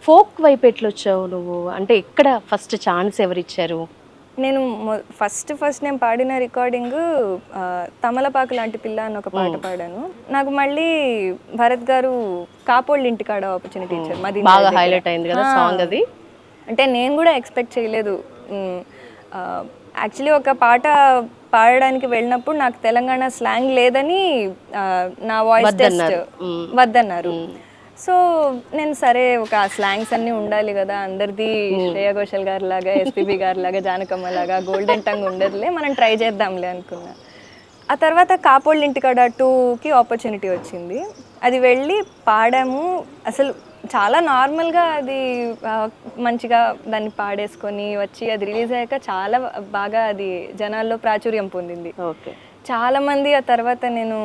Folk వైపు ఎట్లొచ్చావు నువ్వు? అంటే ఎక్కడ ఫస్ట్ ఛాన్స్ ఎవరిచ్చారు? నేను ఫస్ట్ నేను పాడిన రికార్డింగ్ తమలపాకు లాంటి పిల్ల అని ఒక పాట పాడాను. నాకు మళ్ళీ భరత్ గారు కాపోళ్ళ ఇంటికాడ ఆపర్చునిటీ ఇచ్చారు. మాది బాగా హైలైట్ అయింది కదా సాంగ్ అది. అంటే నేను కూడా ఎక్స్పెక్ట్ చేయలేదు. యాక్చువల్లీ ఒక పాట పాడడానికి వెళ్ళినప్పుడు నాకు తెలంగాణ స్లాంగ్ లేదని నా వాయిస్ టెస్ట్ వద్దన్నారు. సో నేను సరే ఒక స్లాంగ్స్ అన్నీ ఉండాలి కదా, అందరిది శ్రేయా ఘోషల్ గారి లాగా, ఎస్పీబీ గారి లాగా, జానకమ్మ లాగా గోల్డెన్ టంగ్ ఉండదులే, మనం ట్రై చేద్దాంలే అనుకున్నా. ఆ తర్వాత కాపోళ్ళ ఇంటికాడ 2కి ఆపర్చునిటీ వచ్చింది. అది వెళ్ళి పాడాము. అసలు చాలా నార్మల్గా అది మంచిగా దాన్ని పాడేసుకొని వచ్చి అది రిలీజ్ అయ్యాక చాలా బాగా అది జనాల్లో ప్రాచుర్యం పొందింది. ఓకే. చాలామంది ఆ తర్వాత నేను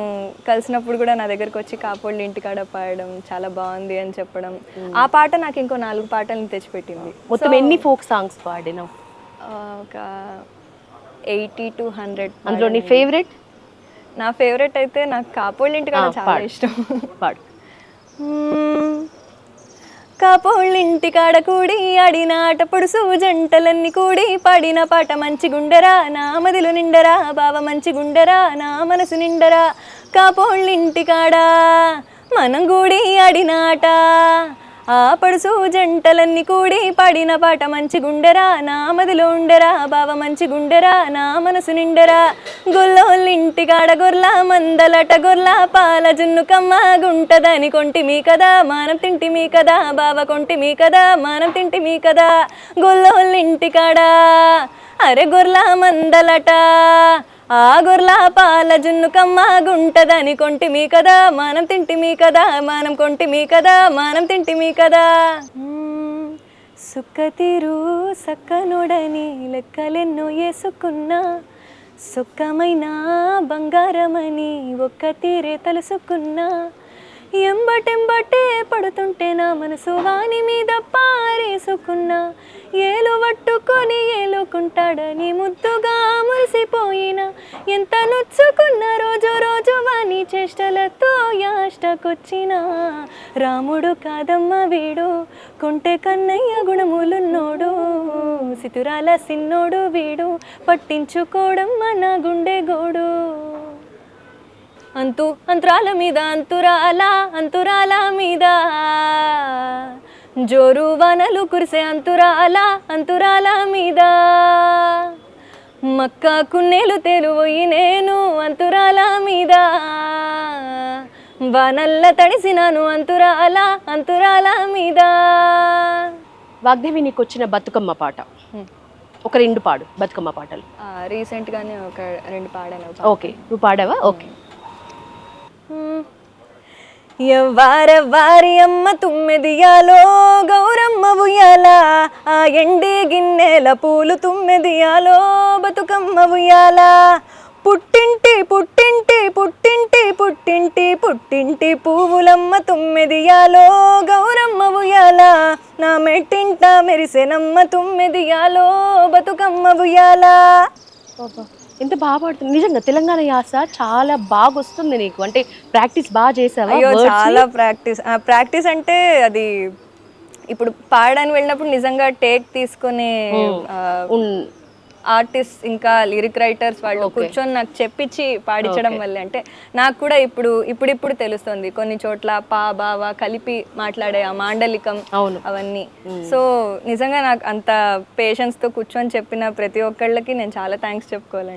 కలిసినప్పుడు కూడా నా దగ్గరకు వచ్చి కాపోళ్ళ ఇంటికాడ పాడడం చాలా బాగుంది అని చెప్పడం. ఆ పాట నాకు ఇంకో 4 పాటలను తెచ్చిపెట్టింది. మొత్తం ఎన్ని ఫోక్ సాంగ్స్ పాడినావు? ఒక 80 to 100. అందులో నీ ఫేవరెట్? నా ఫేవరెట్ అయితే నాకు కాపోళ్ళ ఇంటికాడ చాలా ఇష్టం. పాడు. కాపోళ్ళింటికాడ కూడి ఆడిన ఆట పొడుసు జంటలన్నీ కూడి పాడిన పాట మంచి గుండెరా నా మదిలో నిండరా, బావ మంచి గుండెరా నా మనసు నిండరా. కాపోళ్ళింటికాడ మనం కూడి ఆడిన ఆట ఆ పడుసు జంటలన్నీ కూడి పాడిన పాట మంచి గుండెరా నా మదిలో ఉండరా, బావ మంచి గుండెరా నా మనసు నిండరా. గొల్లోళ్ళింటికాడ గొర్ల మందలట గొర్ల పాల జున్ను కమ్మ గుంటదని కొంటిమీ కదా, మానం తింటిమీ కదా, బావ కొంటిమీ కదా, మానం తింటిమీ కదా. గొల్లోళ్ళింటికాడ అరే గొర్ల మందలట ఆ గొర్ల పాల జున్ను కమ్మ గుంటదని కొంటిమీ కదా, మానం తింటిమీ కదా, మానం కొంటిమీ కదా, మానం తింటిమీ కదా. సుక్కతిరు సక్కనోడని లెక్కలెన్నో వేసుకున్నా, సుక్కమైన బంగారమని ఒక్క తీరే తలుసుకున్నా. ఎంబటెంబటే పడుతుంటే నా మనసు వాని మీద పారేసుకున్నా, ఏలు పట్టుకొని ఏలుకుంటాడని ముద్దుగా మురిసిపోయినా. ఎంత నొచ్చుకున్న రోజు రోజు వాని చేష్టలతో యాష్టకొచ్చినా. రాముడు కాదమ్మ వీడు కొంటె కన్నయ్య గుణములున్నోడు, సితురాల సిన్నోడు వీడు పట్టించుకోవడమ్మ నా గుండె గోడు. అంతురాల మీద అంతురాల మీద జోరు వానలు కురిసే అంతురాల మీద. మక్క కున్నేలు తేలుపోయి నేను అంతురాల మీద, వానల్ల తడిసినాను అంతురాల మీద. వాగ్దేవి నీకు వచ్చిన బతుకమ్మ పాట ఒక 2 పాడు. బతుకమ్మ పాటలు రీసెంట్గానే ఒక 2 పాడాను. ఓకే, నువ్వు పాడావా? ఓకే. వారి అమ్మ తుమ్మెదియాలో గౌరమ్మ ఉయ్యాల, ఆ ఎండి గిన్నెల పూలు తుమ్మెదియాలో బతుకమ్మ ఉయ్యాల. పుట్టింటి పుట్టింటి పుట్టింటి పుట్టింటి పుట్టింటి పువ్వులమ్మ తుమ్మెదియాలో గౌరమ్మ ఉయ్యాల, నా మెట్టింట మెరిసెనమ్మ తుమ్మెదియాలో బతుకమ్మ ఉయ్యాల. ఎంత బాగా పాడుతుంది నిజంగా. తెలంగాణ యాస చాలా బాగా వస్తుంది నీకు. అంటే ప్రాక్టీస్ బాగా చేసావా? చాలా ప్రాక్టీస్ అంటే అది ఇప్పుడు పాడడానికి వెళ్ళినప్పుడు నిజంగా టేక్ తీసుకునే ఆర్టిస్ట్ ఇంకా లిరిక్ రైటర్స్ వాళ్ళు కూర్చొని నాకు చెప్పించి పాడించడం వల్లే అంటే నాకు కూడా ఇప్పుడు తెలుస్తుంది కొన్ని చోట్ల పా బావ కలిపి మాట్లాడే ఆ మాండలికం అవన్నీ. సో నిజంగా నాకు అంత పేషెన్స్తో కూర్చొని చెప్పిన ప్రతి ఒక్కళ్ళకి నేను చాలా థ్యాంక్స్ చెప్పుకోవాలండి.